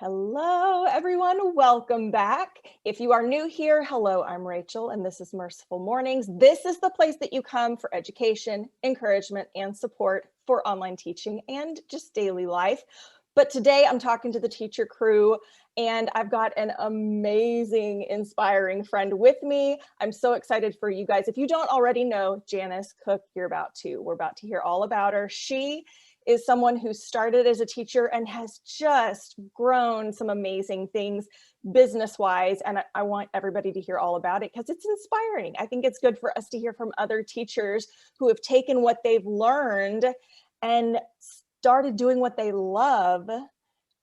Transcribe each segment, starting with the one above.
Hello, everyone. Welcome back. If you are new here, hello, I'm Rachel, and this is Merciful Mornings. This is the place that you come for education, encouragement, and support for online teaching and just daily life. But today I'm talking to the teacher crew, and I've got an amazing, inspiring friend with me. I'm so excited for you guys. If you don't already know Janice Cook, you're about to. We're about to hear all about her. She is someone who started as a teacher and has just grown some amazing things business-wise. And I want everybody to hear all about it because it's inspiring. I think it's good for us to hear from other teachers who have taken what they've learned and started doing what they love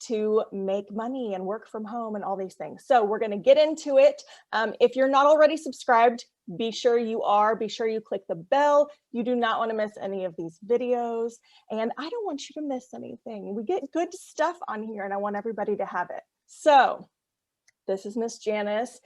to make money and work from home and all these things. So we're going to get into it. If you're not already subscribed, be sure you are. Be sure you click the bell. You do not want to miss any of these videos. And I don't want you to miss anything. We get good stuff on here and I want everybody to have it. So this is Miss Janice.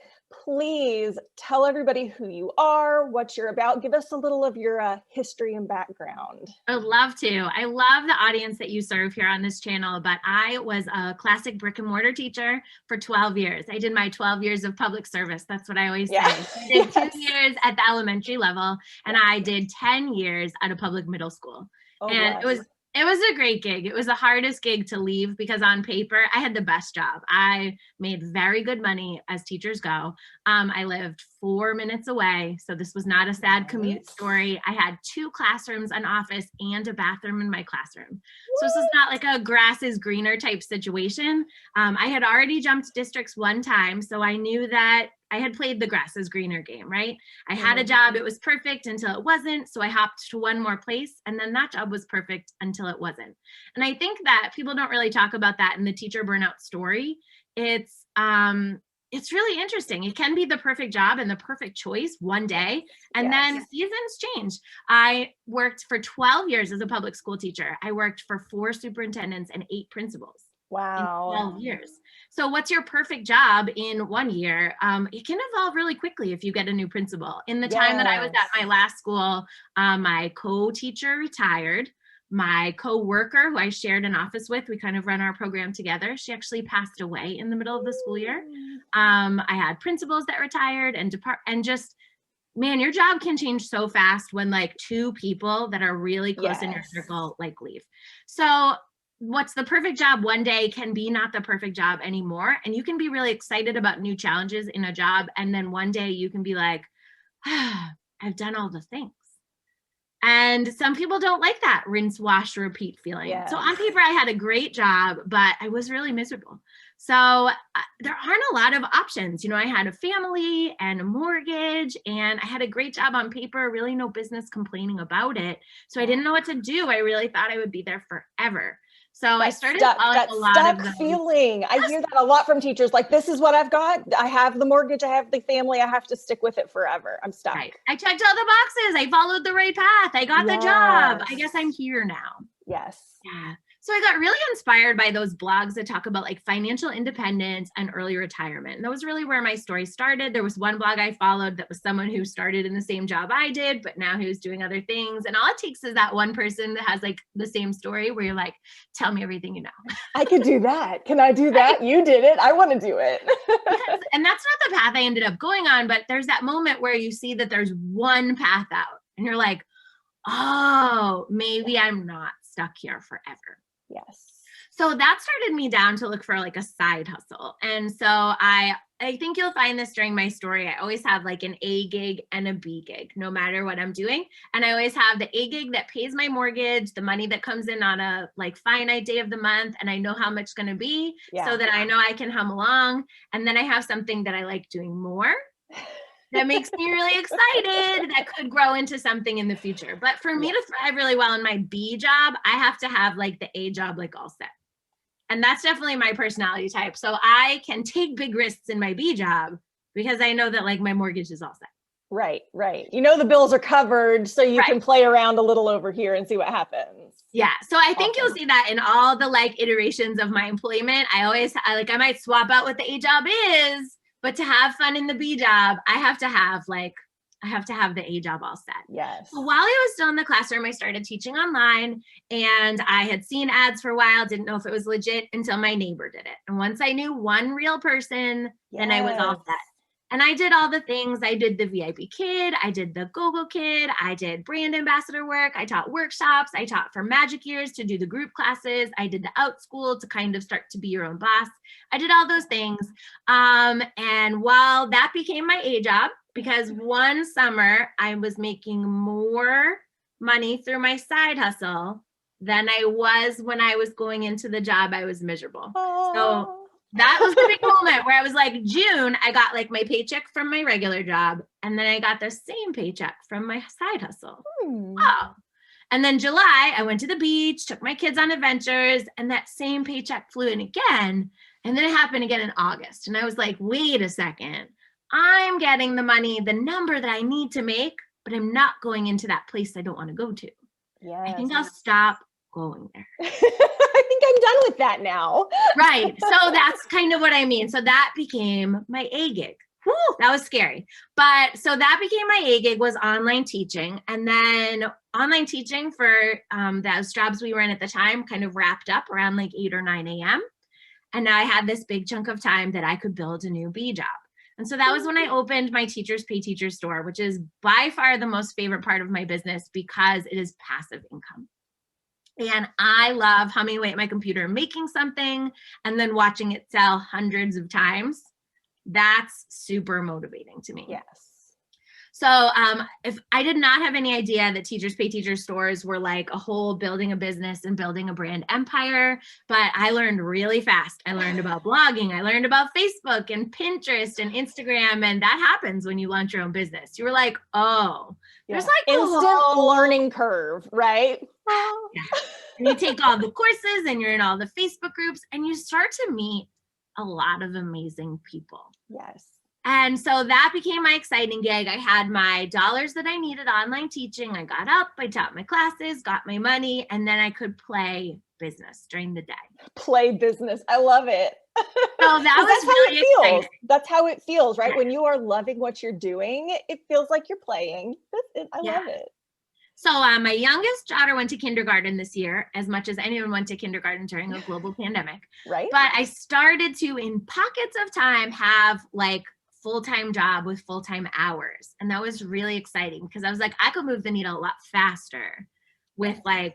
Please tell everybody who you are, what you're about. Give us a little of your history and background. I'd love to. I love the audience that you serve here on this channel, but I was a classic brick and mortar teacher for 12 years. I did my 12 years of public service. That's what I always say. I did 2 years at the elementary level, and I did 10 years at a public middle school. And it was a great gig. It was the hardest gig to leave because on paper, I had the best job. I made very good money as teachers go. I lived 4 minutes away. So this was not a sad commute story. I had 2 classrooms, an office, and a bathroom in my classroom. So this is not like a grass is greener type situation. I had already jumped districts one time. So I knew that I had played the grass is greener game, right? I had a job, it was perfect until it wasn't. So I hopped to one more place and then that job was perfect until it wasn't. And I think that people don't really talk about that in the teacher burnout story. It's really interesting. It can be the perfect job and the perfect choice one day, and then seasons change. I worked for 12 years as a public school teacher. I worked for 4 superintendents and 8 principals. Wow. In 12 years. So what's your perfect job in 1 year? It can evolve really quickly if you get a new principal. In the time that I was at my last school, my co-teacher retired. My co-worker who I shared an office with, we kind of run our program together. She actually passed away in the middle of the school year. I had principals that retired and just, man, your job can change so fast when like 2 people that are really close in your circle like leave. So what's the perfect job one day can be not the perfect job anymore. And you can be really excited about new challenges in a job. And then one day you can be like, I've done all the things. And some people don't like that rinse, wash, repeat feeling. So on paper, I had a great job, but I was really miserable. So there aren't a lot of options. You know, I had a family and a mortgage and I had a great job on paper, really no business complaining about it. So I didn't know what to do. I really thought I would be there forever. So I started following a lot of feeling. I hear that a lot from teachers. Like, this is what I've got. I have the mortgage. I have the family. I have to stick with it forever. I'm stuck. Right. I checked all the boxes. I followed the right path. I got the job. I guess I'm here now. Yes. Yeah. So I got really inspired by those blogs that talk about like financial independence and early retirement. And that was really where my story started. There was one blog I followed that was someone who started in the same job I did, but now who's doing other things. And all it takes is that one person that has like the same story where you're like, tell me everything you know. I could do that. Can I do that? You did it. I want to do it. And that's not the path I ended up going on, but there's that moment where you see that there's one path out and you're like, oh, maybe I'm not stuck here forever. Yes. So that started me down to look for like a side hustle. And so I think you'll find this during my story. I always have like an A gig and a B gig, no matter what I'm doing. And I always have the A gig that pays my mortgage, the money that comes in on a like finite day of the month. And I know how much it's going to be so that I know I can hum along. And then I have something that I like doing more that makes me really excited, that could grow into something in the future. But for me to thrive really well in my B job, I have to have like the A job like all set. And that's definitely my personality type. So I can take big risks in my B job because I know that like my mortgage is all set. Right, right. You know the bills are covered, so you can play around a little over here and see what happens. Yeah. So I think you'll see that in all the like iterations of my employment. I might swap out what the A job is, but to have fun in the B job, I have to have like I have to have the A job all set. Yes. So while I was still in the classroom, I started teaching online, and I had seen ads for a while, didn't know if it was legit until my neighbor did it. And once I knew one real person, then I was all set. And I did all the things. I did the VIP Kid, I did the Go-Go Kid, I did brand ambassador work, I taught workshops, I taught for Magic Years to do the group classes, I did the Outschool to kind of start to be your own boss. I did all those things. And while that became my A job, because one summer I was making more money through my side hustle than I was when I was going into the job I was miserable. So that was the big moment where I was like, June, I got like my paycheck from my regular job, and then I got the same paycheck from my side hustle. Wow. And then July, I went to the beach, took my kids on adventures, and that same paycheck flew in again. And then it happened again in August. And I was like, wait a second, I'm getting the money, the number that I need to make, but I'm not going into that place I don't want to go to. Yes. I think I'll stop going there. I think I'm done with that now. Right. So that's kind of what I mean. So that became my A gig. Whew, that was scary. But so that became my A gig, was online teaching. And then online teaching for those jobs we were in at the time kind of wrapped up around like 8 or 9 a.m. And now I had this big chunk of time that I could build a new B job. And so that was when I opened my Teachers Pay Teachers store, which is by far the most favorite part of my business because it is passive income. And I love humming away at my computer, making something, and then watching it sell hundreds of times. That's super motivating to me. Yes. So if I did not have any idea that Teachers Pay Teachers stores were like a whole building a business and building a brand empire, but I learned really fast. I learned about blogging. I learned about Facebook and Pinterest and Instagram. And that happens when you launch your own business. You were like, oh, there's like instant learning curve, right? Yeah. And you take all the courses and you're in all the Facebook groups and you start to meet a lot of amazing people. Yes. And so that became my exciting gig. I had my dollars that I needed online teaching. I got up, I taught my classes, got my money, and then I could play business during the day. Play business. I love it. So that was really exciting. That's how it feels, right? Yeah. When you are loving what you're doing, it feels like you're playing. I love it. So my youngest daughter went to kindergarten this year, as much as anyone went to kindergarten during a global pandemic. Right. But I started to, in pockets of time, have like full-time job with full-time hours. And that was really exciting because I was like, I could move the needle a lot faster with like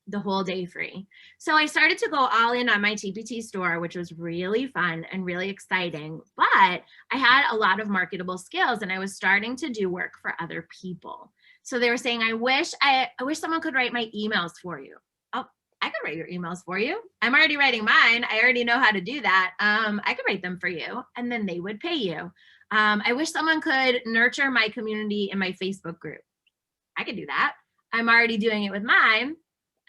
the whole day free. So I started to go all in on my TPT store, which was really fun and really exciting. But I had a lot of marketable skills and I was starting to do work for other people. So they were saying, I wish someone could write my emails for you. Oh, I could write your emails for you. I'm already writing mine. I already know how to do that. I could write them for you and then they would pay you. I wish someone could nurture my community in my Facebook group. I could do that. I'm already doing it with mine.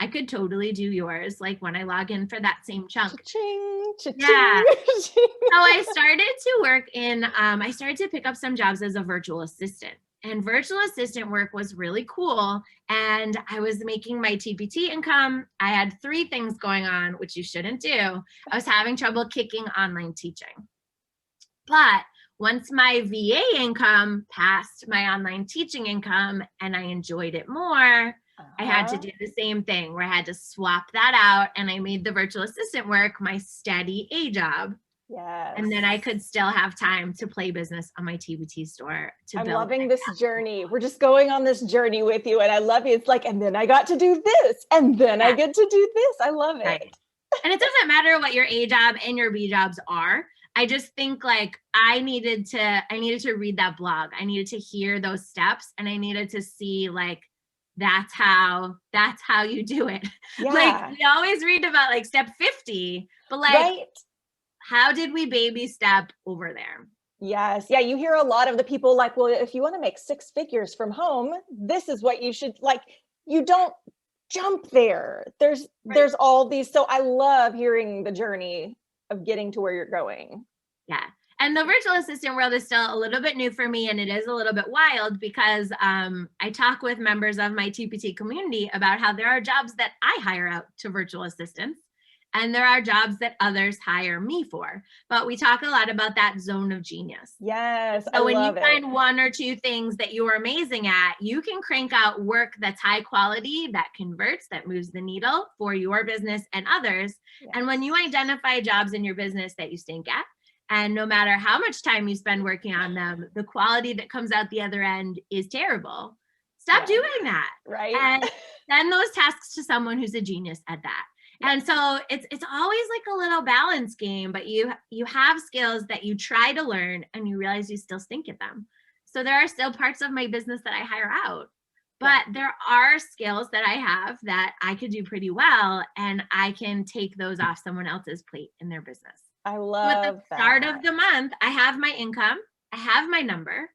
I could totally do yours, like when I log in for that same chunk. Cha-ching, cha-ching. Yeah. So I started to work in, I started to pick up some jobs as a virtual assistant. And virtual assistant work was really cool. And I was making my TPT income. I had 3 things going on, which you shouldn't do. I was having trouble kicking online teaching. But once my VA income passed my online teaching income and I enjoyed it more, I had to do the same thing where I had to swap that out and I made the virtual assistant work my steady A job. Yes. And then I could still have time to play business on my TPT store. I'm loving this journey. We're just going on this journey with you. And I love you. It's like, and then I got to do this. And then I get to do this. I love it. Right. And it doesn't matter what your A job and your B jobs are. I just think like I needed to read that blog. I needed to hear those steps and I needed to see like, that's how you do it. Yeah. Like we always read about like step 50, but like, right. How did we baby step over there? Yes. Yeah. You hear a lot of the people like, well, if you want to make 6 figures from home, this is what you should like. You don't jump there. There's all these. So I love hearing the journey of getting to where you're going. Yeah. And the virtual assistant world is still a little bit new for me. And it is a little bit wild because I talk with members of my TPT community about how there are jobs that I hire out to virtual assistants. and there are jobs that others hire me for. But we talk a lot about that zone of genius. Yes, So when you it. find one or two things that you are amazing at, you can crank out work that's high quality, that converts, that moves the needle for your business and others. Yes. And when you identify jobs in your business that you stink at, and no matter how much time you spend working on them, the quality that comes out the other end is terrible. Stop doing that. Right. And send those tasks to someone who's a genius at that. And so it's always like a little balance game, but you have skills that you try to learn and you realize you still stink at them. So there are still parts of my business that I hire out, but there are skills that I have that I could do pretty well, and I can take those off someone else's plate in their business. I love that. So at the start of the month, I have my income, I have my number,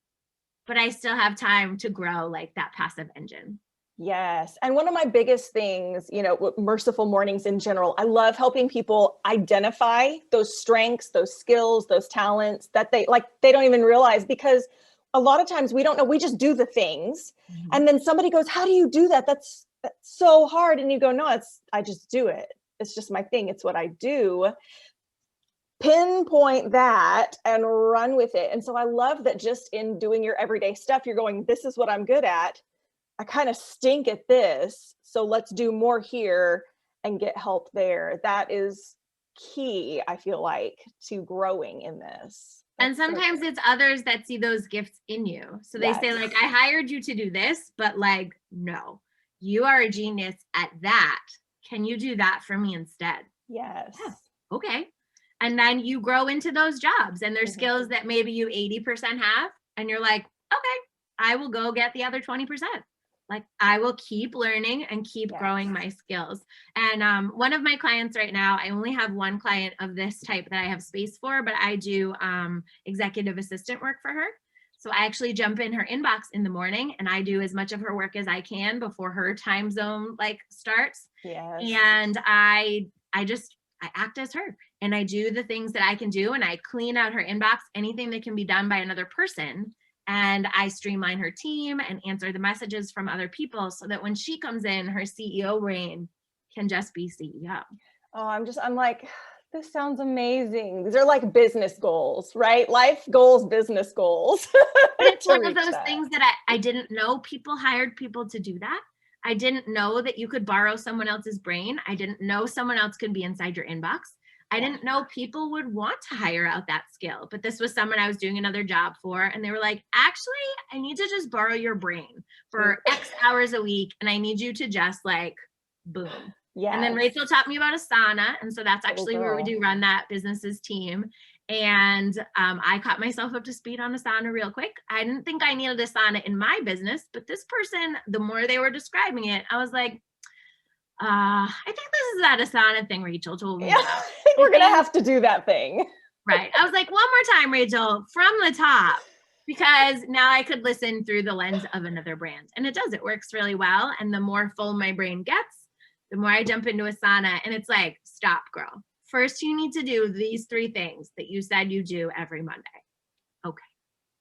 but I still have time to grow like that passive engine. Yes. And one of my biggest things, you know, Merciful Mornings in general, I love helping people identify those strengths, those skills, those talents that they don't even realize, because a lot of times we don't know, we just do the things. Mm-hmm. And then somebody goes, how do you do that? That's so hard. And you go, no, I just do it. It's just my thing. It's what I do. Pinpoint that and run with it. And so I love that just in doing your everyday stuff, you're going, this is what I'm good at. I kind of stink at this, so let's do more here and get help there. That is key, I feel like, to growing in this. And sometimes it's others that see those gifts in you. So they say like, I hired you to do this, but like, no, you are a genius at that. Can you do that for me instead? Yes. Okay. And then you grow into those jobs, and there's skills that maybe you 80% have, and you're like, okay, I will go get the other 20%. Like, I will keep learning and keep growing my skills. And one of my clients right now, I only have one client of this type that I have space for, but I do executive assistant work for her. So I actually jump in her inbox in the morning, and I do as much of her work as I can before her time zone starts. Yes. And I act as her, and I do the things that I can do, and I clean out her inbox, anything that can be done by another person. And I streamline her team and answer the messages from other people, so that when she comes in, her CEO brain can just be CEO. Oh, I'm like, this sounds amazing. These are like business goals, right? Life goals, business goals. It's one of those things that I didn't know people hired people to do that. I didn't know that you could borrow someone else's brain. I didn't know someone else could be inside your inbox. I didn't know people would want to hire out that skill, but this was someone I was doing another job for, and they were like, actually, I need to just borrow your brain for X hours a week, and I need you to just like, boom. Yeah. And then Rachel taught me about Asana, and so that's actually where we do run that business's team. And I caught myself up to speed on Asana real quick. I didn't think I needed Asana in my business, but this person, the more they were describing it, I was like, I think this is that Asana thing Rachel told me about. We're going to have to do that thing. Right. I was like, one more time, Rachel, from the top, because now I could listen through the lens of another brand. And it does, it works really well. And the more full my brain gets, the more I jump into Asana, and it's like, stop, girl. First, you need to do these 3 things that you said you do every Monday. Okay.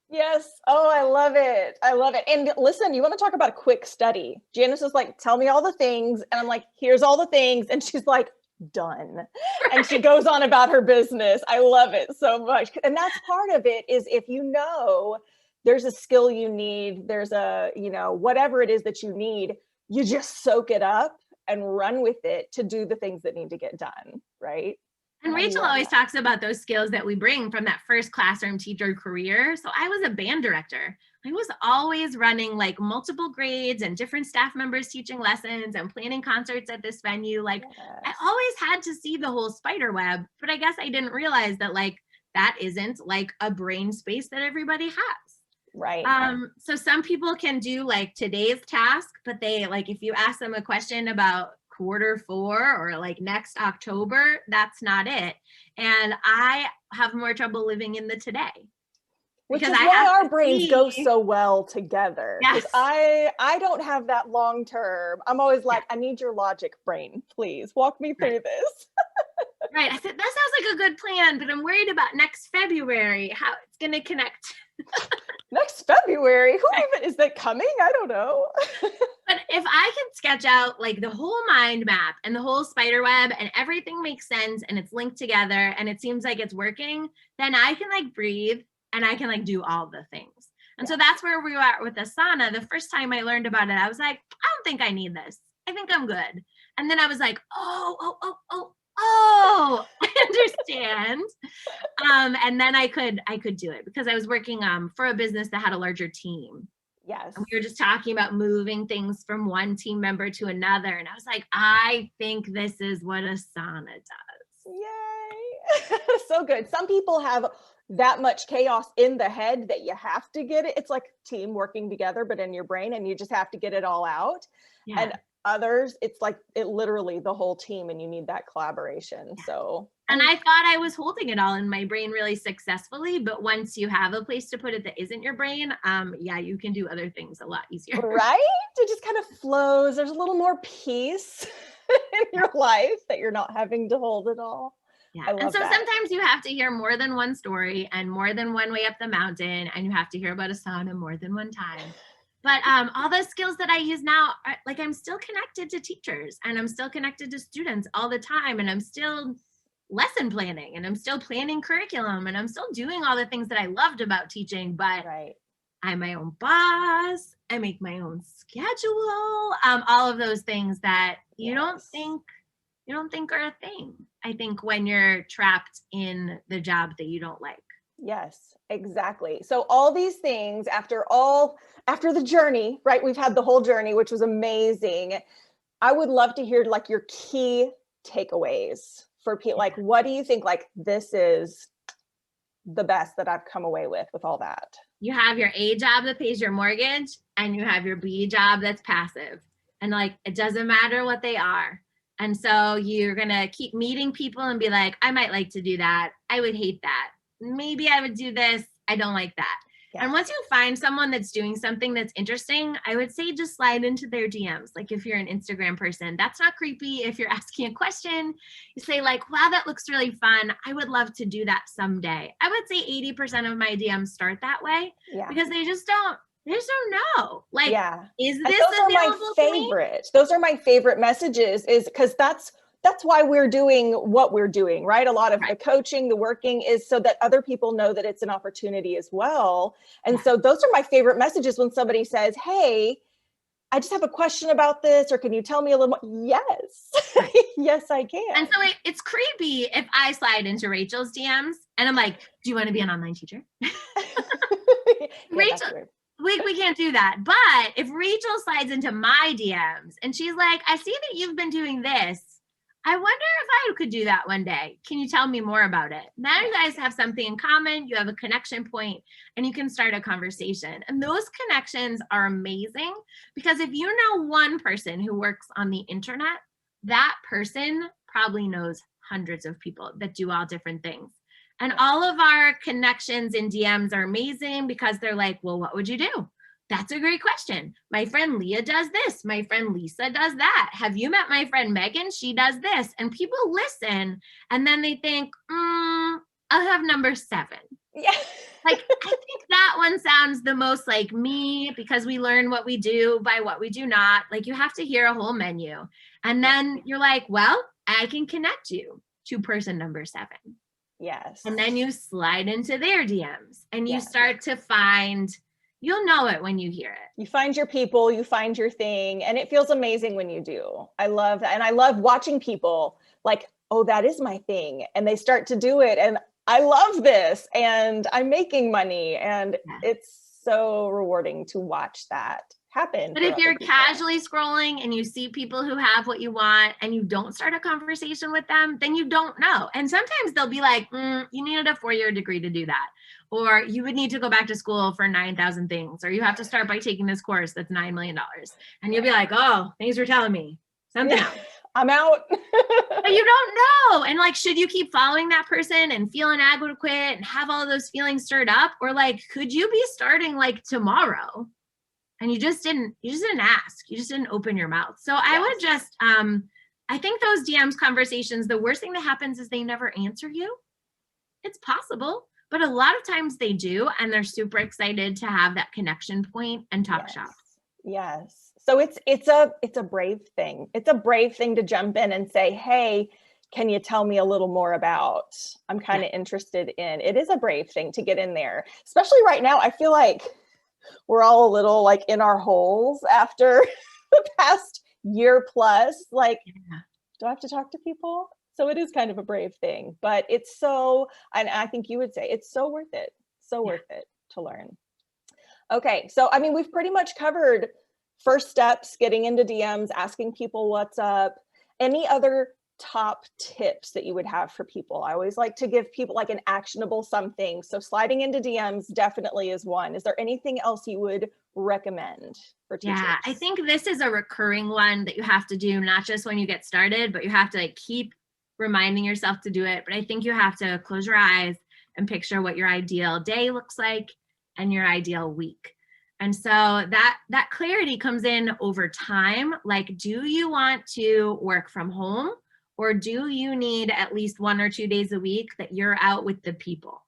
Yes. Oh, I love it. I love it. And listen, you want to talk about a quick study? Janice was like, tell me all the things. And I'm like, here's all the things. And she's like, done. Right. And she goes on about her business. I love it so much. And that's part of it, is if you know there's a skill you need, there's a, whatever it is that you need, you just soak it up and run with it to do the things that need to get done. Right. And Rachel always talks about those skills that we bring from that first classroom teacher career. So I was a band director. I was always running like multiple grades and different staff members teaching lessons and planning concerts at this venue. Like I always had to see the whole spider web, but I guess I didn't realize that like that isn't like a brain space that everybody has. Right. So some people can do like today's task, but they like, if you ask them a question about Q4 or like next October, that's not it. And I have more trouble living in the today. Which is why our brains go so well together. Yes. I don't have that long term. I'm always like, I need your logic brain, please walk me through this. Right. I said, that sounds like a good plan, but I'm worried about next February, how it's going to connect. Next February? Who even is that coming? I don't know. But if I can sketch out like the whole mind map and the whole spider web and everything makes sense and it's linked together and it seems like it's working, then I can like breathe and I can like do all the things. And so that's where we are with Asana. The first time I learned about it, I was like, I don't think I need this. I think I'm good. And then I was like, oh, I understand. And then I could do it because I was working for a business that had a larger team. Yes. And we were just talking about moving things from one team member to another. And I was like, I think this is what Asana does. Yay. So good. Some people have that much chaos in the head that you have to get it. It's like team working together, but in your brain, and you just have to get it all out. Yeah. And others, it's like it literally the whole team, and you need that collaboration. Yeah. So, and I thought I was holding it all in my brain really successfully, but once you have a place to put it that isn't your brain, yeah, you can do other things a lot easier. Right? It just kind of flows. There's a little more peace in your life that you're not having to hold it all. Yeah. And so sometimes you have to hear more than one story and more than one way up the mountain, and you have to hear about Asana more than one time. But all those skills that I use now, like I'm still connected to teachers and I'm still connected to students all the time. And I'm still lesson planning and I'm still planning curriculum and I'm still doing all the things that I loved about teaching, but I'm my own boss. I make my own schedule, all of those things that you don't think are a thing. I think when you're trapped in the job that you don't like. Yes, exactly. So all these things after the journey, right? We've had the whole journey, which was amazing. I would love to hear like your key takeaways for people. Like, what do you think? Like, this is the best that I've come away with all that. You have your A job that pays your mortgage and you have your B job that's passive. And like, it doesn't matter what they are. And so you're going to keep meeting people and be like, I might like to do that. I would hate that. Maybe I would do this. I don't like that. Yeah. And once you find someone that's doing something that's interesting, I would say just slide into their DMs. Like if you're an Instagram person, that's not creepy. If you're asking a question, you say like, wow, that looks really fun. I would love to do that someday. I would say 80% of my DMs start that way because they just don't know. Like, is this available to me? Those are my favorite messages, is because that's why we're doing what we're doing, right? A lot of the coaching, the working is so that other people know that it's an opportunity as well. And so those are my favorite messages when somebody says, hey, I just have a question about this, or can you tell me a little more? Yes, yes, I can. And so it's creepy if I slide into Rachel's DMs and I'm like, do you want to be an online teacher? Rachel, we can't do that. But if Rachel slides into my DMs and she's like, I see that you've been doing this. I wonder if I could do that one day. Can you tell me more about it? Now you guys have something in common. You have a connection point and you can start a conversation. And those connections are amazing because if you know one person who works on the internet, that person probably knows hundreds of people that do all different things. And all of our connections in DMs are amazing because they're like, well, what would you do? That's a great question. My friend Leah does this. My friend Lisa does that. Have you met my friend Megan? She does this. And people listen and then they think, I'll have number 7. Yeah. Like, I think that one sounds the most like me because we learn what we do by what we do not. Like you have to hear a whole menu. And then you're like, well, I can connect you to person number 7. Yes. And then you slide into their DMs and you start to find, you'll know it when you hear it. You find your people, you find your thing, and it feels amazing when you do. I love that. And I love watching people like, oh, that is my thing. And they start to do it. And I love this. And I'm making money. And it's so rewarding to watch that happen. But if you're casually scrolling and you see people who have what you want and you don't start a conversation with them, then you don't know. And sometimes they'll be like, you needed a 4-year degree to do that. Or you would need to go back to school for 9,000 things. Or you have to start by taking this course that's $9 million. And you'll be like, oh, thanks for telling me. Something else. I'm out. But you don't know. And like, should you keep following that person and feel inadequate and have all of those feelings stirred up? Or like, could you be starting like tomorrow? And you just didn't ask. You just didn't open your mouth. So I would just, I think those DMs conversations, the worst thing that happens is they never answer you. It's possible, but a lot of times they do. And they're super excited to have that connection point and talk shop. Yes. So it's a brave thing. It's a brave thing to jump in and say, hey, can you tell me a little more about, I'm kind of interested in, it is a brave thing to get in there, especially right now. I feel like we're all a little like in our holes after the past year plus, like, do I have to talk to people? So it is kind of a brave thing, but it's so, and I think you would say it's so worth it. So worth it to learn. Okay. So, I mean, we've pretty much covered first steps, getting into DMs, asking people what's up. Any other top tips that you would have for people? I always like to give people like an actionable something. So sliding into DMs definitely is one. Is there anything else you would recommend for teachers? Yeah, I think this is a recurring one that you have to do, not just when you get started, but you have to like keep reminding yourself to do it. But I think you have to close your eyes and picture what your ideal day looks like and your ideal week. And so that clarity comes in over time. Like, do you want to work from home, or do you need at least 1 or 2 days a week that you're out with the people?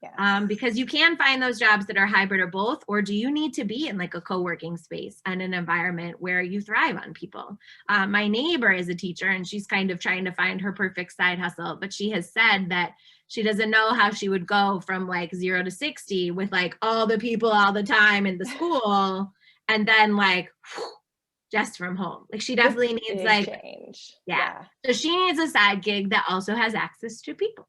Yes. Because you can find those jobs that are hybrid or both, or do you need to be in like a co-working space and an environment where you thrive on people? My neighbor is a teacher and she's kind of trying to find her perfect side hustle, but she has said that she doesn't know how she would go from like 0 to 60 with like all the people all the time in the school and then like just from home. Like she definitely needs like change. Yeah. So she needs a side gig that also has access to people.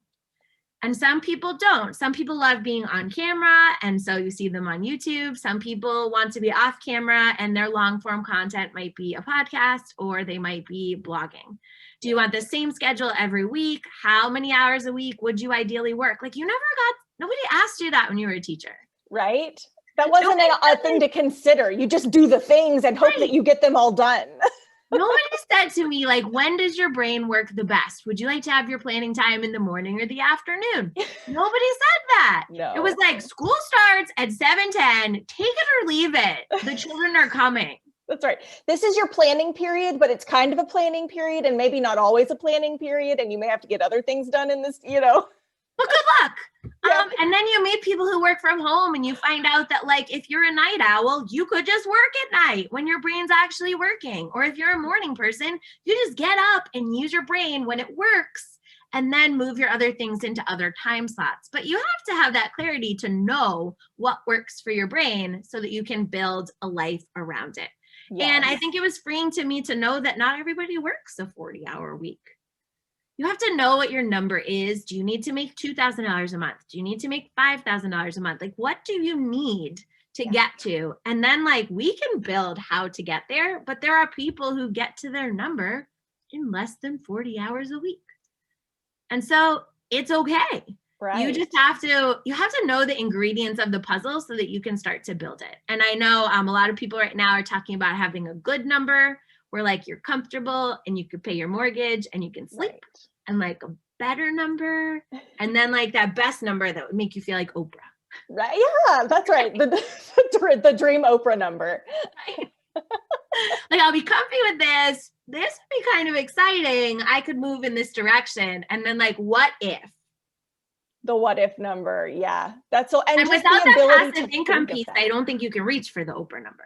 And some people don't. Some people love being on camera, and so you see them on YouTube. Some people want to be off camera, and their long form content might be a podcast, or they might be blogging. Do you want the same schedule every week? How many hours a week would you ideally work? Like nobody asked you that when you were a teacher. Right? That wasn't a thing to consider. You just do the things and hope that you get them all done. Nobody said to me, like, when does your brain work the best? Would you like to have your planning time in the morning or the afternoon? Nobody said that. No. It was like, school starts at 7:10, take it or leave it. The children are coming. That's right. This is your planning period, but it's kind of a planning period and maybe not always a planning period. And you may have to get other things done in this, Well, good luck. Yeah. And then you meet people who work from home and you find out that like, if you're a night owl, you could just work at night when your brain's actually working. Or if you're a morning person, you just get up and use your brain when it works and then move your other things into other time slots. But you have to have that clarity to know what works for your brain so that you can build a life around it. Yes. And I think it was freeing to me to know that not everybody works a 40-hour week. You have to know what your number is. Do you need to make $2,000 a month? Do you need to make $5,000 a month? Like, what do you need to get to? And then like, we can build how to get there, but there are people who get to their number in less than 40 hours a week. And so it's okay. Right. You have to know the ingredients of the puzzle so that you can start to build it. And I know a lot of people right now are talking about having a good number where like you're comfortable and you can pay your mortgage and you can sleep, right. And like a better number. And then like that best number that would make you feel like Oprah. Right. Yeah, that's right. The dream Oprah number. Right. Like, I'll be comfy with this. This would be kind of exciting. I could move in this direction. And then like, what if? The what if number. Yeah. That's so. And without that passive income piece, I don't think you can reach for the Oprah number.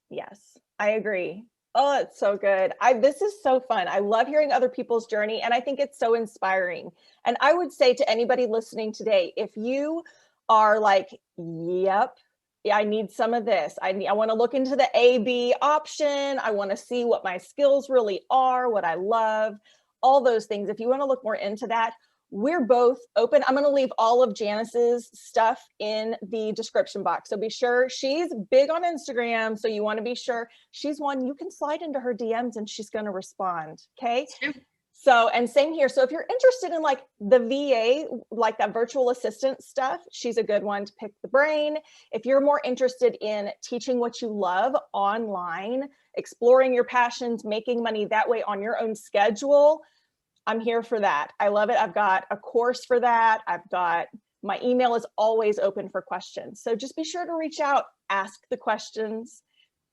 Yes, I agree. Oh, it's so good. This is so fun. I love hearing other people's journey, and I think it's so inspiring. And I would say to anybody listening today, if you are like, yep, I need some of this. I want to look into the A/B option. I want to see what my skills really are, what I love, all those things. If you want to look more into that, we're both open. I'm going to leave all of Janice's stuff in the description box. So be sure, she's big on Instagram. So you want to be sure she's one, you can slide into her DMs and she's going to respond. Okay. So, and same here. So if you're interested in like the VA, like that virtual assistant stuff, she's a good one to pick the brain. If you're more interested in teaching what you love online, exploring your passions, making money that way on your own schedule, I'm here for that. I love it. I've got a course for that. My email is always open for questions. So just be sure to reach out, ask the questions,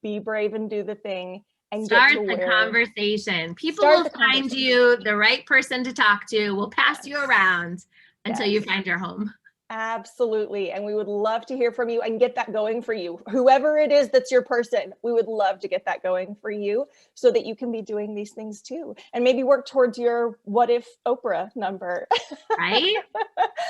be brave and do the thing. And start the conversation. People will find you the right person to talk to, will pass you around until you find your home. Absolutely. And we would love to hear from you and get that going for you. Whoever it is that's your person, we would love to get that going for you so that you can be doing these things too. And maybe work towards your what if Oprah number. Right?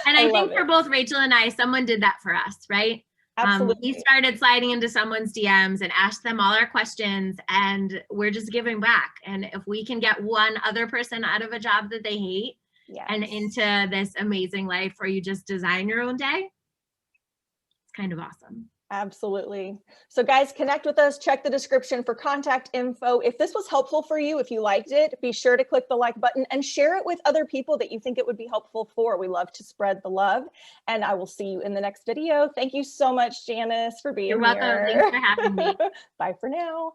And I love think for it. both Rachel and I, someone did that for us, right? We Absolutely. started sliding into someone's DMs and asked them all our questions, and we're just giving back. And if we can get one other person out of a job that they hate and Yes. into this amazing life where you just design your own day, it's kind of awesome. Absolutely. So guys, connect with us, check the description for contact info. If this was helpful for you, if you liked it, be sure to click the like button and share it with other people that you think it would be helpful for. We love to spread the love, and I will see you in the next video. Thank you so much, Janice, for being You're welcome. here. Thanks for having me. Bye for now.